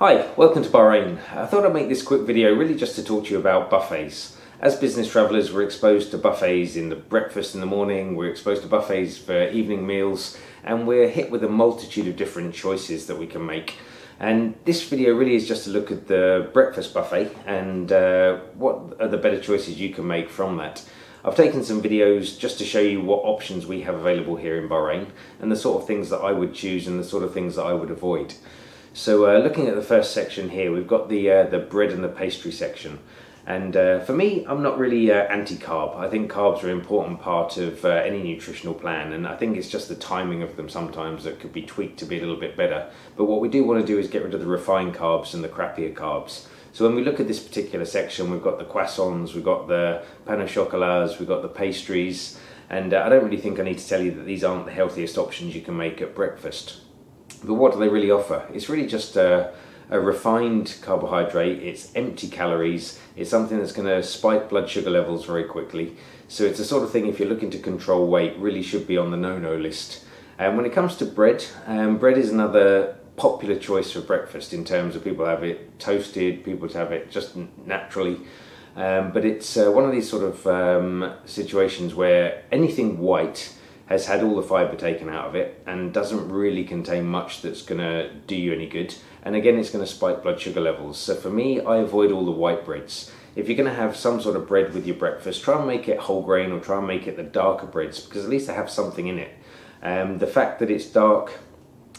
Hi, welcome to Bahrain. I thought I'd make this quick video really just to talk to you about buffets. As business travellers, we're exposed to buffets in the breakfast in the morning, we're exposed to buffets for evening meals, and we're hit with a multitude of different choices that we can make. And this video really is just to look at the breakfast buffet and what are the better choices you can make from that. I've taken some videos just to show you what options we have available here in Bahrain and the sort of things that I would choose and the sort of things that I would avoid. So looking at the first section here, we've got the bread and the pastry section. And for me, I'm not really anti-carb. I think carbs are an important part of any nutritional plan, and I think it's just the timing of them sometimes that could be tweaked to be a little bit better. But what we do want to do is get rid of the refined carbs and the crappier carbs. So when we look at this particular section, we've got the croissants, we've got the pain au chocolats, we've got the pastries, and I don't really think I need to tell you that these aren't the healthiest options you can make at breakfast. But what do they really offer? It's really just a refined carbohydrate. It's empty calories. It's something that's going to spike blood sugar levels very quickly. So it's the sort of thing, if you're looking to control weight, really should be on the no-no list. And when it comes to bread, bread is another popular choice for breakfast in terms of people have it toasted, people have it just naturally. But it's one of these sort of situations where anything white has had all the fibre taken out of it and doesn't really contain much that's going to do you any good. And again, it's going to spike blood sugar levels. So for me, I avoid all the white breads. If you're going to have some sort of bread with your breakfast, try and make it whole grain or try and make it the darker breads, because at least they have something in it. The fact that it's dark,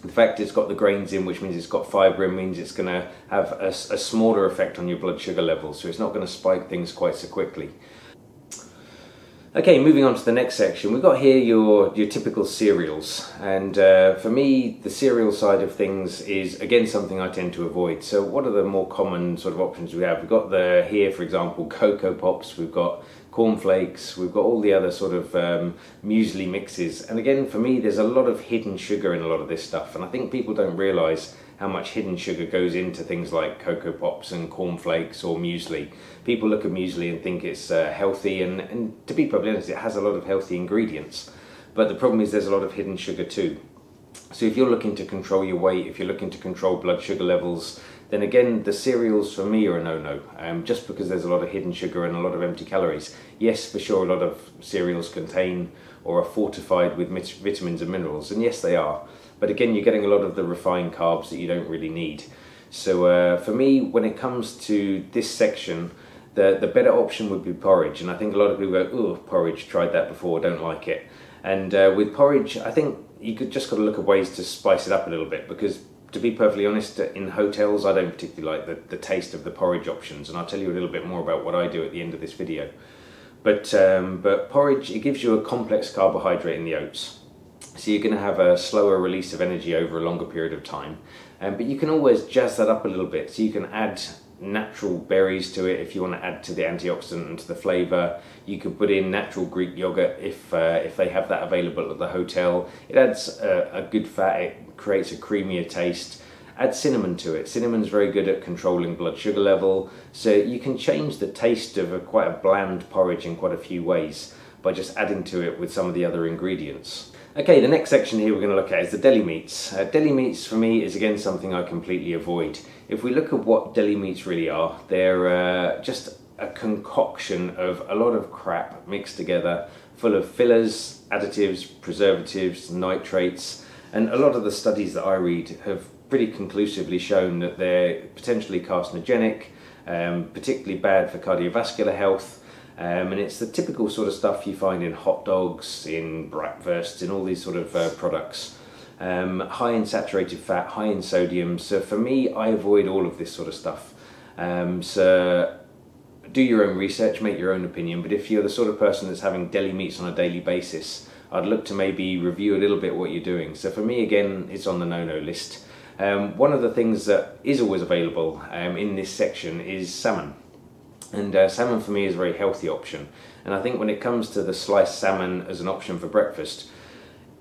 the fact it's got the grains in, which means it's got fibre in, means it's going to have a smaller effect on your blood sugar levels. So it's not going to spike things quite so quickly. Okay, moving on to the next section, we've got here your typical cereals, and for me the cereal side of things is again something I tend to avoid. So what are the more common sort of options we have? We've got here, for example, Cocoa Pops, we've got cornflakes, we've got all the other sort of muesli mixes, and again for me there's a lot of hidden sugar in a lot of this stuff, and I think people don't realise how much hidden sugar goes into things like Cocoa Pops and cornflakes or muesli. People look at muesli and think it's healthy, and to be perfectly honest, it has a lot of healthy ingredients. But the problem is there's a lot of hidden sugar too. So if you're looking to control your weight, if you're looking to control blood sugar levels, then again the cereals for me are a no-no, just because there's a lot of hidden sugar and a lot of empty calories. Yes, for sure, a lot of cereals contain or are fortified with vitamins and minerals, and yes they are. But again, you're getting a lot of the refined carbs that you don't really need. So for me, when it comes to this section, the better option would be porridge. And I think a lot of people go, oh, porridge, tried that before, don't like it. And with porridge, I think you just got to look at ways to spice it up a little bit, because to be perfectly honest, in hotels, I don't particularly like the taste of the porridge options. And I'll tell you a little bit more about what I do at the end of this video. But porridge, it gives you a complex carbohydrate in the oats. So you're going to have a slower release of energy over a longer period of time. But you can always jazz that up a little bit. So you can add natural berries to it if you want to add to the antioxidant and to the flavour. You could put in natural Greek yogurt if they have that available at the hotel. It adds a good fat, it creates a creamier taste. Add cinnamon to it. Cinnamon's very good at controlling blood sugar level. So you can change the taste of quite a bland porridge in quite a few ways by just adding to it with some of the other ingredients. Okay, the next section here we're going to look at is the deli meats. Deli meats for me is again something I completely avoid. If we look at what deli meats really are, they're just a concoction of a lot of crap mixed together, full of fillers, additives, preservatives, nitrates, and a lot of the studies that I read have pretty conclusively shown that they're potentially carcinogenic, particularly bad for cardiovascular health. And it's the typical sort of stuff you find in hot dogs, in bratwursts, in all these sort of products. High in saturated fat, high in sodium. So for me, I avoid all of this sort of stuff. So do your own research, make your own opinion. But if you're the sort of person that's having deli meats on a daily basis, I'd look to maybe review a little bit what you're doing. So for me, again, it's on the no-no list. One of the things that is always available in this section is salmon. And salmon for me is a very healthy option. And I think when it comes to the sliced salmon as an option for breakfast,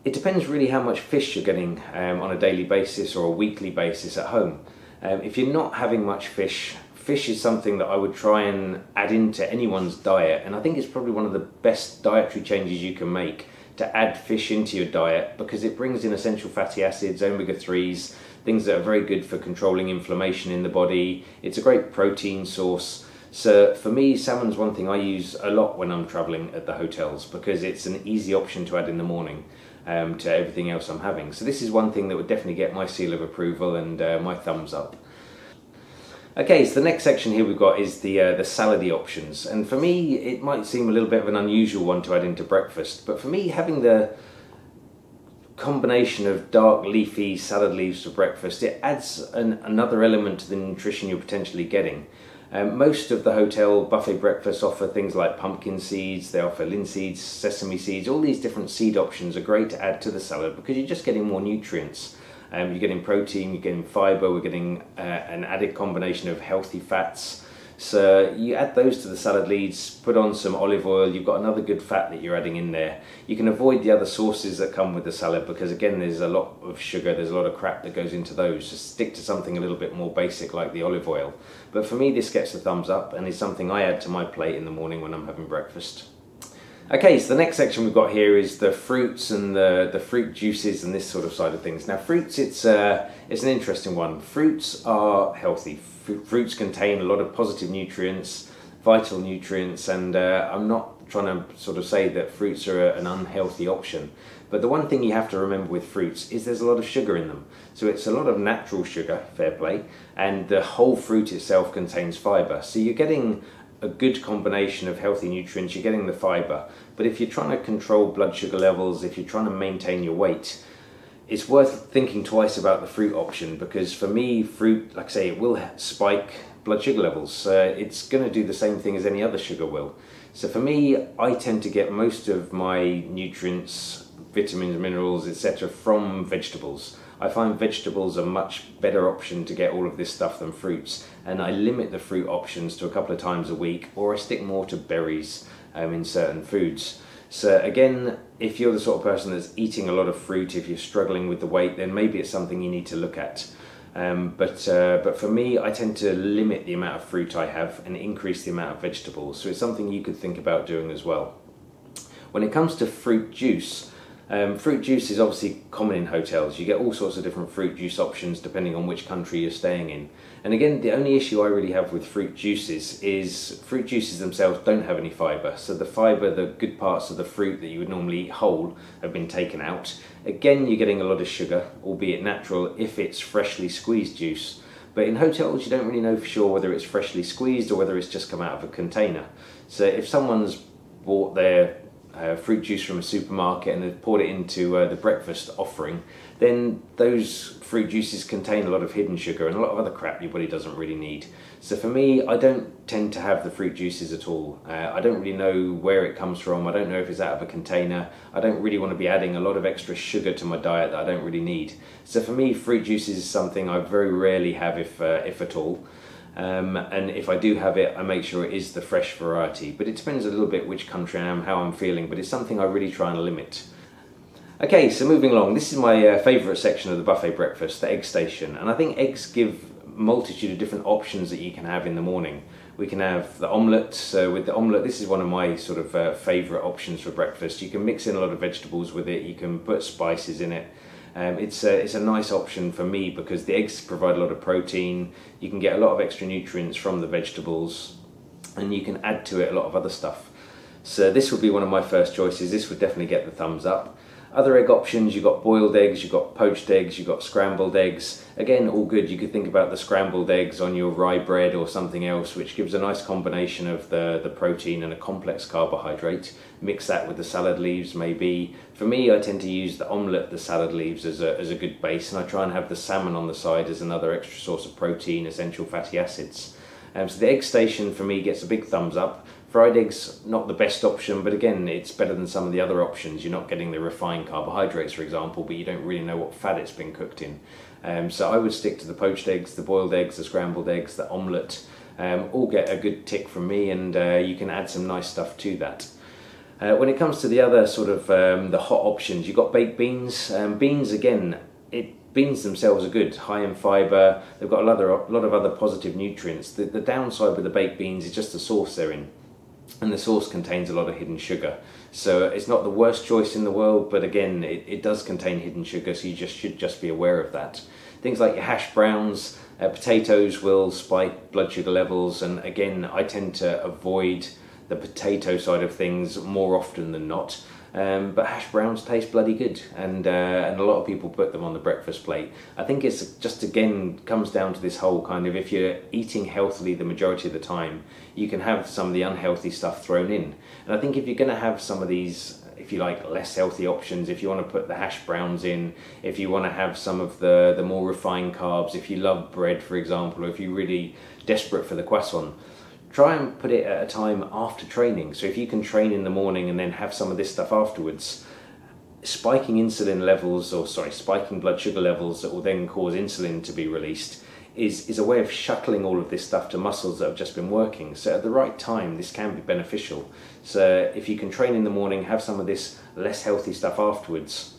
it depends really how much fish you're getting on a daily basis or a weekly basis at home. If you're not having much fish, fish is something that I would try and add into anyone's diet. And I think it's probably one of the best dietary changes you can make to add fish into your diet because it brings in essential fatty acids, omega-3s, things that are very good for controlling inflammation in the body. It's a great protein source. So for me, salmon's one thing I use a lot when I'm traveling at the hotels because it's an easy option to add in the morning to everything else I'm having. So this is one thing that would definitely get my seal of approval and my thumbs up. Okay, so the next section here we've got is the salady options, and for me it might seem a little bit of an unusual one to add into breakfast, but for me having the combination of dark leafy salad leaves for breakfast, it adds another element to the nutrition you're potentially getting. Most of the hotel buffet breakfasts offer things like pumpkin seeds, they offer linseeds, sesame seeds, all these different seed options are great to add to the salad because you're just getting more nutrients. You're getting protein, you're getting fibre, we're getting an added combination of healthy fats. So you add those to the salad leaves, put on some olive oil, you've got another good fat that you're adding in there. You can avoid the other sauces that come with the salad because again there's a lot of sugar, there's a lot of crap that goes into those. Just stick to something a little bit more basic like the olive oil. But for me this gets a thumbs up and is something I add to my plate in the morning when I'm having breakfast. Okay, so the next section we've got here is the fruits and the fruit juices and this sort of side of things. Now fruits, it's an interesting one. Fruits are healthy. Fruits contain a lot of positive nutrients, vital nutrients, and I'm not trying to sort of say that fruits are an unhealthy option. But the one thing you have to remember with fruits is there's a lot of sugar in them. So it's a lot of natural sugar, fair play, and the whole fruit itself contains fibre. So you're getting a good combination of healthy nutrients, you're getting the fibre. But if you're trying to control blood sugar levels, if you're trying to maintain your weight, it's worth thinking twice about the fruit option because for me, fruit, like I say, it will spike blood sugar levels. It's going to do the same thing as any other sugar will. So for me, I tend to get most of my nutrients, vitamins, minerals, etc. from vegetables. I find vegetables a much better option to get all of this stuff than fruits, and I limit the fruit options to a couple of times a week, or I stick more to berries in certain foods. So again, if you're the sort of person that's eating a lot of fruit, if you're struggling with the weight, then maybe it's something you need to look at. But for me, I tend to limit the amount of fruit I have and increase the amount of vegetables. So it's something you could think about doing as well. When it comes to fruit juice is obviously common in hotels. You get all sorts of different fruit juice options depending on which country you're staying in. And again, the only issue I really have with fruit juices is fruit juices themselves don't have any fibre. So the fibre, the good parts of the fruit that you would normally eat whole have been taken out. Again, you're getting a lot of sugar, albeit natural, if it's freshly squeezed juice. But in hotels, you don't really know for sure whether it's freshly squeezed or whether it's just come out of a container. So if someone's bought their fruit juice from a supermarket and they've poured it into the breakfast offering, then those fruit juices contain a lot of hidden sugar and a lot of other crap your body doesn't really need. So for me, I don't tend to have the fruit juices at all. I don't really know where it comes from. I don't know if it's out of a container. I don't really want to be adding a lot of extra sugar to my diet that I don't really need. So for me, fruit juices is something I very rarely have, if at all. And if I do have it, I make sure it is the fresh variety. But it depends a little bit which country I am, how I'm feeling, but it's something I really try and limit. Okay, so moving along, this is my favourite section of the buffet breakfast, the egg station. And I think eggs give a multitude of different options that you can have in the morning. We can have the omelette. So with the omelette, this is one of my sort of favourite options for breakfast. You can mix in a lot of vegetables with it, you can put spices in it. It's a nice option for me because the eggs provide a lot of protein, you can get a lot of extra nutrients from the vegetables, and you can add to it a lot of other stuff. So this would be one of my first choices. This would definitely get the thumbs up. Other egg options, you've got boiled eggs, you've got poached eggs, you've got scrambled eggs. Again, all good. You could think about the scrambled eggs on your rye bread or something else, which gives a nice combination of the protein and a complex carbohydrate. Mix that with the salad leaves maybe. For me, I tend to use the omelette, the salad leaves as a good base, and I try and have the salmon on the side as another extra source of protein, essential fatty acids. So the egg station for me gets a big thumbs up. Fried eggs, not the best option, but again, it's better than some of the other options. You're not getting the refined carbohydrates, for example, but you don't really know what fat it's been cooked in. So I would stick to the poached eggs, the boiled eggs, the scrambled eggs, the omelette. All get a good tick from me, and you can add some nice stuff to that. When it comes to the other sort of the hot options, you've got baked beans. Beans, again, beans themselves are good, high in fibre. They've got a lot of other positive nutrients. The downside with the baked beans is just the sauce they're in. And the sauce contains a lot of hidden sugar. So it's not the worst choice in the world, but again, it does contain hidden sugar, so you should just be aware of that. Things like your hash browns, potatoes will spike blood sugar levels, and again, I tend to avoid the potato side of things more often than not. But hash browns taste bloody good, and a lot of people put them on the breakfast plate. I think it's just, again, comes down to this whole kind of, if you're eating healthily the majority of the time, you can have some of the unhealthy stuff thrown in. And I think if you're going to have some of these, if you like, less healthy options, if you want to put the hash browns in, if you want to have some of the more refined carbs, if you love bread, for example, or if you're really desperate for the croissant, try and put it at a time after training. So if you can train in the morning and then have some of this stuff afterwards, spiking insulin levels, or sorry, spiking blood sugar levels that will then cause insulin to be released is a way of shuttling all of this stuff to muscles that have just been working. So at the right time, this can be beneficial. So if you can train in the morning, have some of this less healthy stuff afterwards,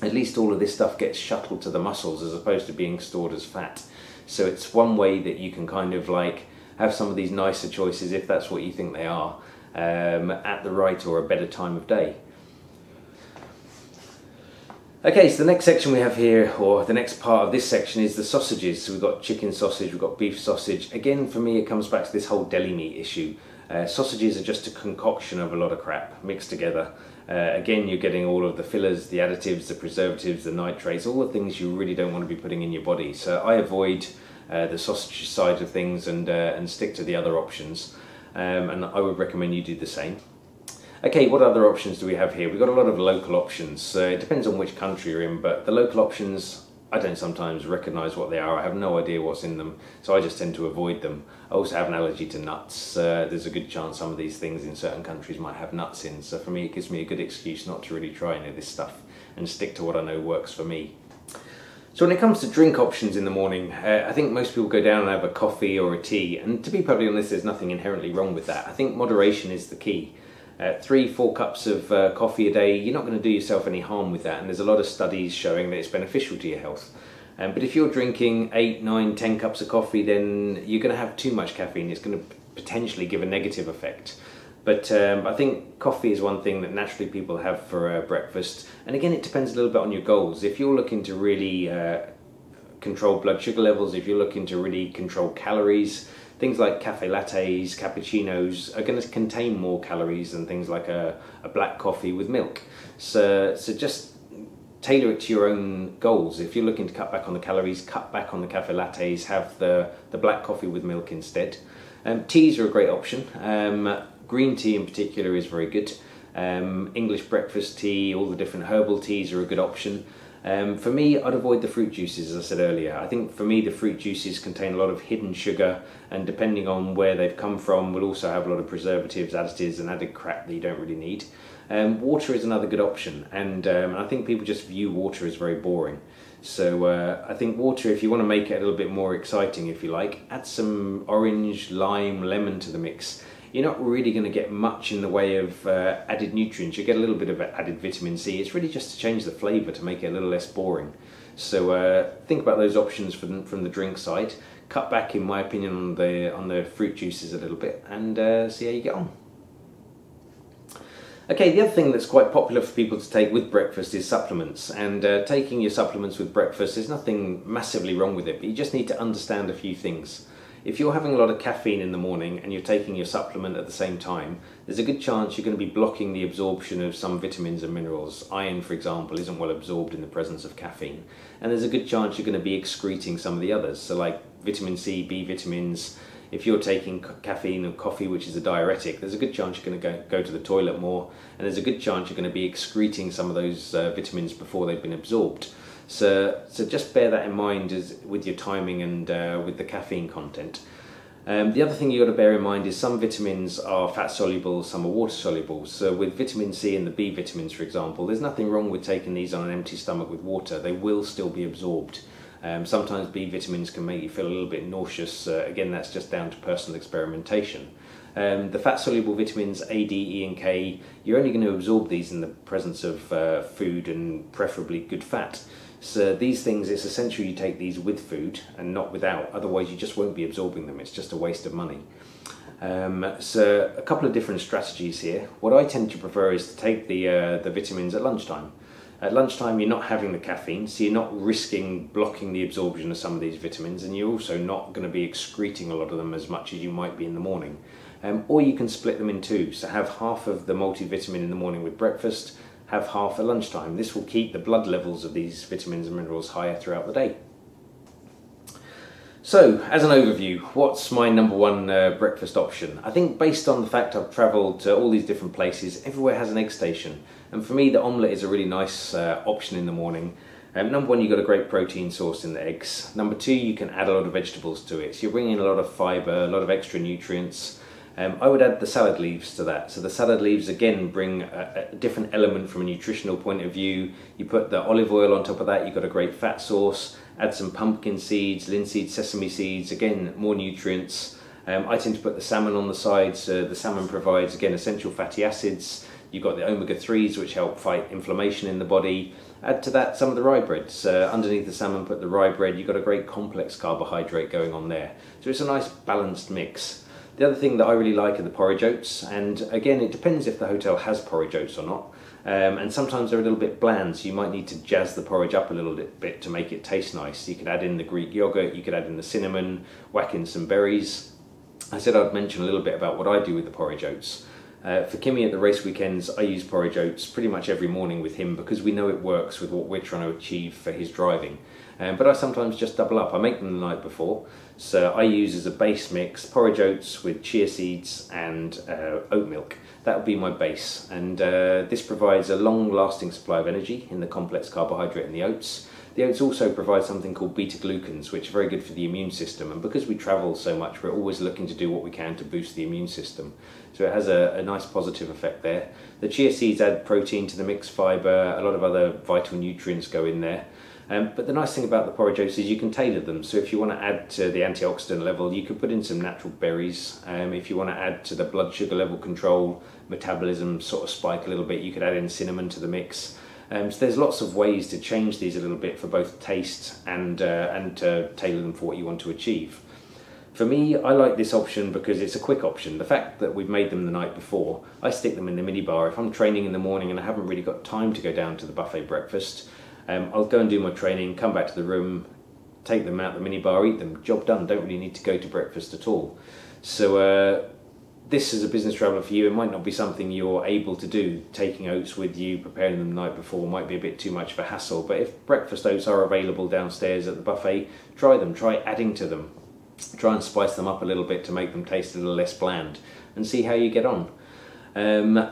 at least all of this stuff gets shuttled to the muscles as opposed to being stored as fat. So it's one way that you can kind of like have some of these nicer choices, if that's what you think they are, at the right or a better time of day. Okay, so the next section we have here, or the next part of this section, is the sausages. So we've got chicken sausage, we've got beef sausage. Again, for me, it comes back to this whole deli meat issue. Sausages are just a concoction of a lot of crap mixed together. Again, you're getting all of the fillers, the additives, the preservatives, the nitrates, all the things you really don't want to be putting in your body. So I avoid the sausage side of things and stick to the other options. And I would recommend you do the same. Okay, what other options do we have here? We've got a lot of local options. It depends on which country you're in, but the local options, I don't sometimes recognise what they are. I have no idea what's in them, so I just tend to avoid them. I also have an allergy to nuts. There's a good chance some of these things in certain countries might have nuts in, so for me it gives me a good excuse not to really try any of this stuff and stick to what I know works for me. So when it comes to drink options in the morning, I think most people go down and have a coffee or a tea, and to be perfectly honest, there's nothing inherently wrong with that. I think moderation is the key. 3-4 cups of coffee a day, you're not going to do yourself any harm with that, and there's a lot of studies showing that it's beneficial to your health. But if you're drinking 8, 9, 10 cups of coffee, then you're going to have too much caffeine. It's going to potentially give a negative effect. But I think coffee is one thing that naturally people have for breakfast. And again, it depends a little bit on your goals. If you're looking to really control blood sugar levels, if you're looking to really control calories, things like cafe lattes, cappuccinos are going to contain more calories than things like a black coffee with milk. So just tailor it to your own goals. If you're looking to cut back on the calories, cut back on the cafe lattes, have the black coffee with milk instead. Teas are a great option. Green tea in particular is very good. English breakfast tea, all the different herbal teas are a good option. For me, I'd avoid the fruit juices, as I said earlier. I think for me the fruit juices contain a lot of hidden sugar, and depending on where they've come from will also have a lot of preservatives, additives and added crap that you don't really need. Water is another good option, and I think people just view water as very boring. So I think water, if you want to make it a little bit more exciting, if you like, add some orange, lime, lemon to the mix. You're not really going to get much in the way of added nutrients. You get a little bit of added vitamin C. It's really just to change the flavour, to make it a little less boring. So think about those options from the drink side. Cut back, in my opinion, on the fruit juices a little bit, and see how you get on. Okay, the other thing that's quite popular for people to take with breakfast is supplements, and taking your supplements with breakfast, there's nothing massively wrong with it, but you just need to understand a few things. If you're having a lot of caffeine in the morning and you're taking your supplement at the same time, there's a good chance you're going to be blocking the absorption of some vitamins and minerals. Iron, for example, isn't well absorbed in the presence of caffeine. And there's a good chance you're going to be excreting some of the others. So like vitamin C, B vitamins, if you're taking caffeine or coffee, which is a diuretic, there's a good chance you're going to go to the toilet more, and there's a good chance you're going to be excreting some of those vitamins before they've been absorbed. So just bear that in mind with your timing and with the caffeine content. The other thing you've got to bear in mind is some vitamins are fat soluble, some are water soluble. So with vitamin C and the B vitamins, for example, there's nothing wrong with taking these on an empty stomach with water. They will still be absorbed. Sometimes B vitamins can make you feel a little bit nauseous. Again, that's just down to personal experimentation. The fat-soluble vitamins A, D, E and K, you're only going to absorb these in the presence of food, and preferably good fat. So these things, it's essential you take these with food and not without, otherwise you just won't be absorbing them. It's just a waste of money. So a couple of different strategies here. What I tend to prefer is to take the vitamins at lunchtime. At lunchtime you're not having the caffeine, so you're not risking blocking the absorption of some of these vitamins, and you're also not going to be excreting a lot of them as much as you might be in the morning. Or you can split them in two, so have half of the multivitamin in the morning with breakfast, have half at lunchtime. This will keep the blood levels of these vitamins and minerals higher throughout the day. So, as an overview, what's my number one breakfast option? I think based on the fact I've travelled to all these different places, everywhere has an egg station. And for me, the omelette is a really nice option in the morning. Number one, you've got a great protein source in the eggs. Number two, you can add a lot of vegetables to it. So you're bringing in a lot of fibre, a lot of extra nutrients. I would add the salad leaves to that. So the salad leaves again bring a different element from a nutritional point of view. You put the olive oil on top of that, you've got a great fat source. Add some pumpkin seeds, linseed, sesame seeds, again more nutrients. I tend to put the salmon on the sides. The salmon provides again essential fatty acids. You've got the omega-3s which help fight inflammation in the body. Add to that some of the rye breads. Underneath the salmon put the rye bread. You've got a great complex carbohydrate going on there. So it's a nice balanced mix. The other thing that I really like are the porridge oats, and again it depends if the hotel has porridge oats or not. And sometimes they're a little bit bland, so you might need to jazz the porridge up a little bit to make it taste nice. You could add in the Greek yogurt, you could add in the cinnamon, whack in some berries. I said I'd mention a little bit about what I do with the porridge oats. For Kimmy at the race weekends, I use porridge oats pretty much every morning with him because we know it works with what we're trying to achieve for his driving. But I sometimes just double up. I make them the night before. So I use as a base mix porridge oats with chia seeds and oat milk. That would be my base. And this provides a long-lasting supply of energy in the complex carbohydrate in the oats. The oats also provide something called beta-glucans, which are very good for the immune system. And because we travel so much, we're always looking to do what we can to boost the immune system. So it has a nice positive effect there. The chia seeds add protein to the mix, fibre, a lot of other vital nutrients go in there. But the nice thing about the porridge oats is you can tailor them. So if you want to add to the antioxidant level, you can put in some natural berries. If you want to add to the blood sugar level control, metabolism sort of spike a little bit, you could add in cinnamon to the mix. So there's lots of ways to change these a little bit for both taste and to tailor them for what you want to achieve. For me, I like this option because it's a quick option. The fact that we've made them the night before, I stick them in the minibar. If I'm training in the morning and I haven't really got time to go down to the buffet breakfast, I'll go and do my training, come back to the room, take them out the minibar, eat them, job done. Don't really need to go to breakfast at all. So this as a business traveller for you, it might not be something you're able to do. Taking oats with you, preparing them the night before might be a bit too much of a hassle. But if breakfast oats are available downstairs at the buffet, try them, try adding to them. Try and spice them up a little bit to make them taste a little less bland and see how you get on.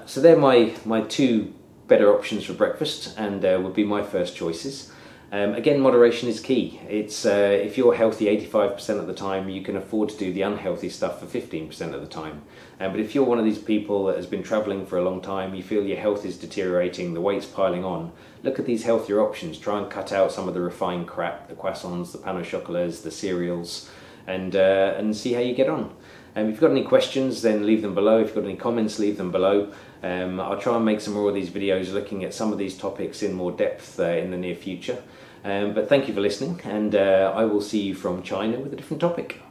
So they're my two better options for breakfast and would be my first choices. Again, moderation is key. It's if you're healthy 85% of the time, you can afford to do the unhealthy stuff for 15% of the time. But if you're one of these people that has been travelling for a long time, you feel your health is deteriorating, the weight's piling on, look at these healthier options. Try and cut out some of the refined crap, the croissants, the pain au chocolats, the cereals, and see how you get on. If you've got any questions, then leave them below. If you've got any comments, leave them below. I'll try and make some more of these videos looking at some of these topics in more depth in the near future. But thank you for listening, and I will see you from China with a different topic.